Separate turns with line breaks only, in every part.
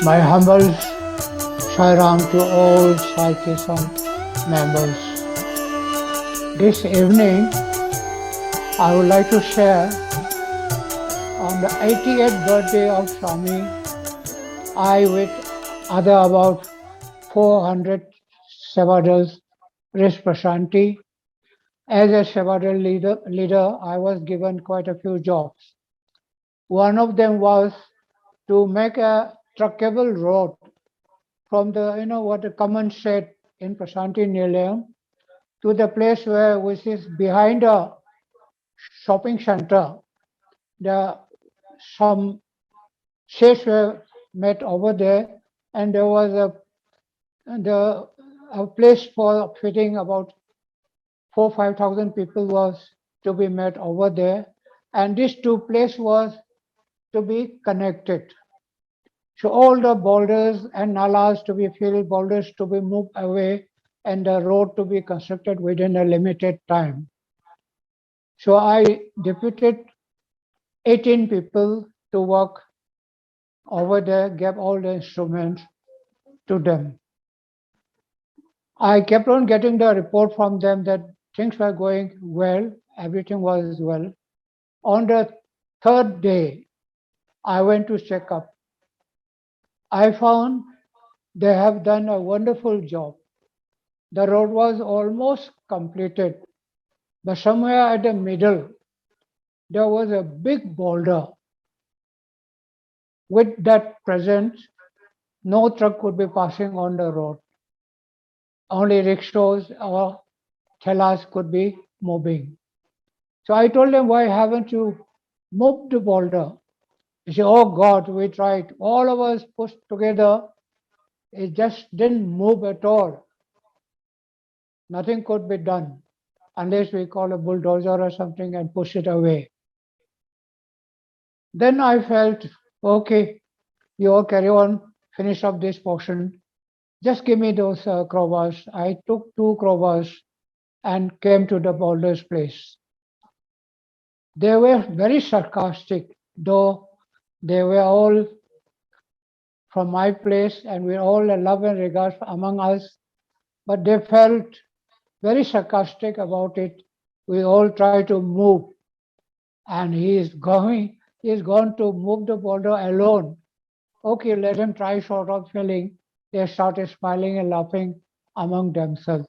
My humble Shairam to all Sai Kisam members. This evening, I would like to share on the 88th birthday of Swami, I with other about 400 Sevadals raised Prashanti. As a Sevadal leader, I was given quite a few jobs. One of them was to make a truckable road from the, what the common shed in Prashanti Nilayam to the place which is behind a shopping center. There some sheds were met over there, and there was a place for fitting about 4,000-5,000 people was to be met over there, and this two place was to be connected. So all the boulders and nalas to be filled, boulders to be moved away, and the road to be constructed within a limited time. So I deputed 18 people to work over there, gave all the instruments to them. I kept on getting the report from them that things were going well, everything was well. On the third day, I went to check up. I found they have done a wonderful job. The road was almost completed, but somewhere at the middle, there was a big boulder. With that presence, no truck could be passing on the road. Only rickshaws or thellas could be moving. So I told them, why haven't you moved the boulder? He said, oh God, we tried. All of us pushed together. It just didn't move at all. Nothing could be done unless we call a bulldozer or something and push it away. Then I felt, okay, you all carry on, finish up this portion. Just give me those crowbars. I took 2 crowbars and came to the boulder's place. They were very sarcastic, though they were all from my place and we all a love and regard among us, but they felt very sarcastic about it. We all try to move, and he is gone to move the boulder alone. Okay, let him try, sort of feeling. They started smiling and laughing among themselves.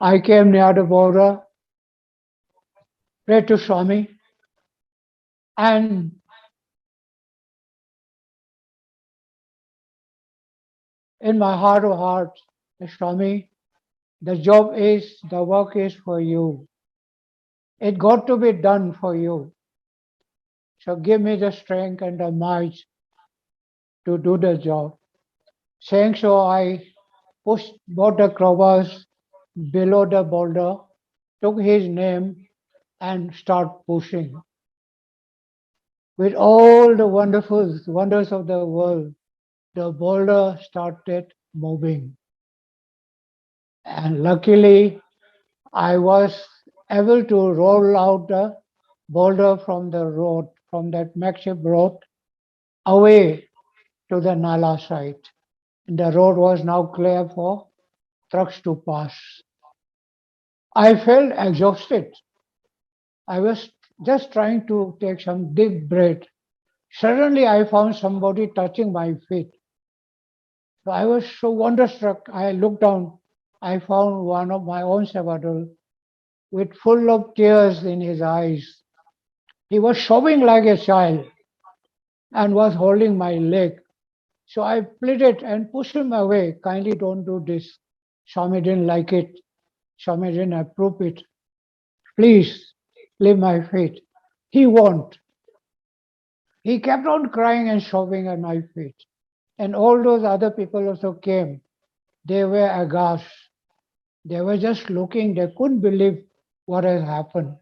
I came near the boulder, prayed to Swami, and in my heart of hearts, Swami, the work is for you. It got to be done for you. So give me the strength and the might to do the job. Saying so, I pushed both the crowbars below the boulder, took his name, and start pushing. With all the wonders of the world, the boulder started moving. And luckily, I was able to roll out the boulder from the road, from that makeshift road, away to the Nala site. And the road was now clear for trucks to pass. I felt exhausted. I was just trying to take some deep breath. Suddenly, I found somebody touching my feet. So I was so wonderstruck. I looked down. I found one of my own Sevadal with full of tears in his eyes. He was sobbing like a child and was holding my leg. So I pleaded and pushed him away. Kindly don't do this. Swami didn't like it. Swami didn't approve it. Please leave my feet. He won't. He kept on crying and sobbing at my feet. And all those other people also came. They were aghast. They were just looking. They couldn't believe what has happened.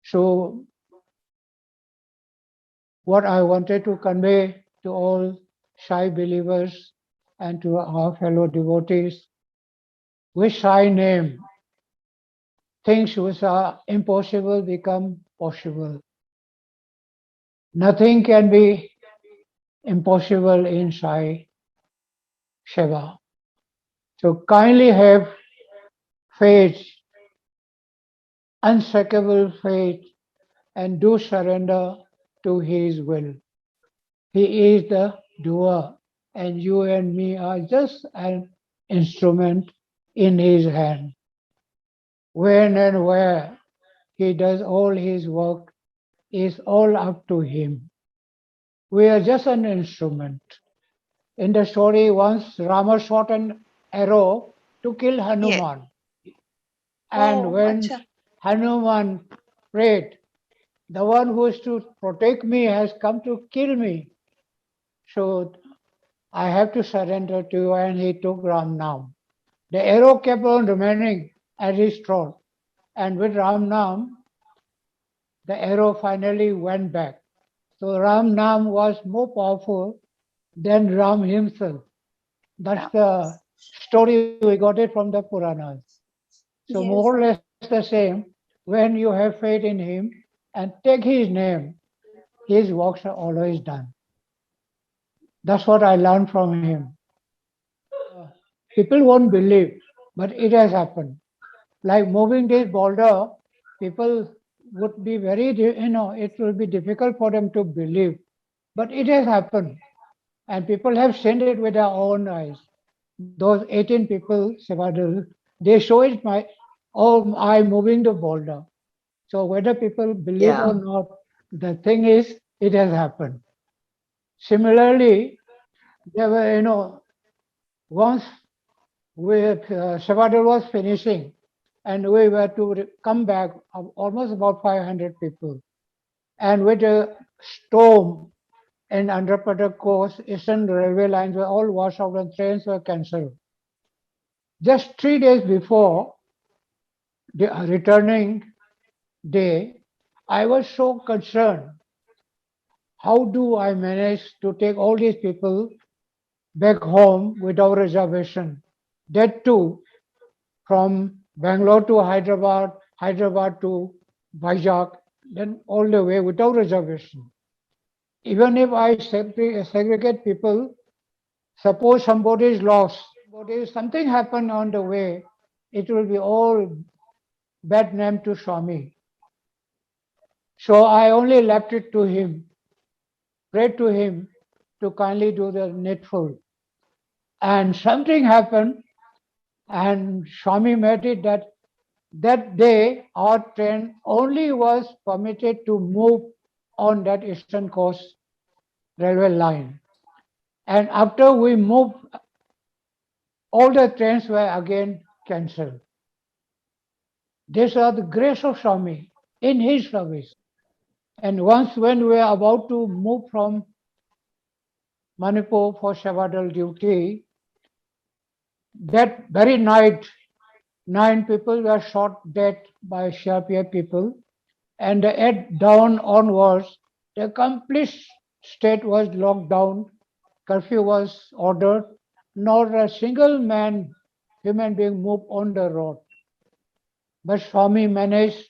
So what I wanted to convey to all Sai believers and to our fellow devotees, with Sai name, things which are impossible become possible. Nothing can be impossible in Sai Seva. So kindly have faith, unshakable faith, and do surrender to His will. He is the doer, and you and me are just an instrument in His hand. When and where He does all His work is all up to Him. We are just an instrument. In the story, once Rama shot an arrow to kill
Yes.
Hanuman. And
Oh,
when
acha.
Hanuman prayed, the one who is to protect me has come to kill me. So I have to surrender to you. And he took Ram Nam. The arrow kept on remaining at his throat. And with Ram Nam, the arrow finally went back. So Ram Nam was more powerful than Ram himself. That's the story we got it from the Puranas. So
Yes.
more or less the same. When you have faith in Him and take His name, His works are always done. That's what I learned from Him. People won't believe, but it has happened. Like moving this boulder, people would be it will be difficult for them to believe. But it has happened. And people have seen it with their own eyes. Those 18 people, Sevadal, they show it I'm moving the boulder. So whether people believe
Yeah.
or not, the thing is, it has happened. Similarly, there were, once Sevadal was finishing, and we were to come back, almost about 500 people. And with a storm in Andhra Pradesh coast, Eastern railway lines were all washed out and trains were cancelled. Just 3 days before the returning day, I was so concerned. How do I manage to take all these people back home without reservation? That too, from Bangalore to Hyderabad, Hyderabad to Vizag, then all the way without reservation. Even if I segregate people, suppose somebody is lost, something happened on the way, it will be all bad name to Swami. So I only left it to him, prayed to him to kindly do the needful. And something happened, and Swami made it that day our train only was permitted to move on that Eastern Coast railway line. And after we moved, all the trains were again cancelled. These are the grace of Swami in his service. And once when we were about to move from Manipur for Shavadal duty, that very night, 9 people were shot dead by CRPF people. And at dawn onwards, the complete state was locked down, curfew was ordered, not a single human being moved on the road. But Swami managed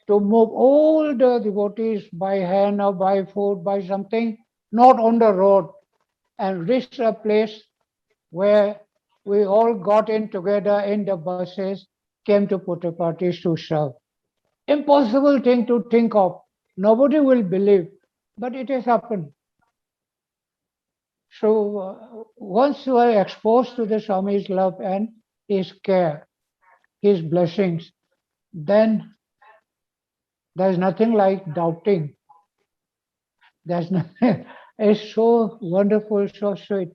to move all the devotees by hand or by foot, by something, not on the road, and reached a place where we all got in together in the buses, came to Puttaparthi to serve. Impossible thing to think of. Nobody will believe, but it has happened. So once you are exposed to the Swami's love and His care, His blessings, then there's nothing like doubting. There's nothing. It's so wonderful, so sweet.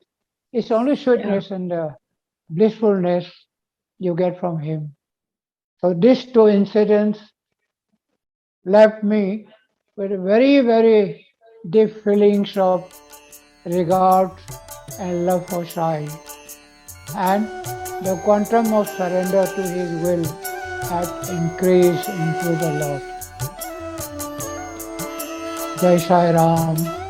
It's only
Yeah.
sweetness and blissfulness you get from Him. So these two incidents left me with very, very deep feelings of regard and love for Sai, and the quantum of surrender to His will had increased into the Lord. Jai Sai Ram.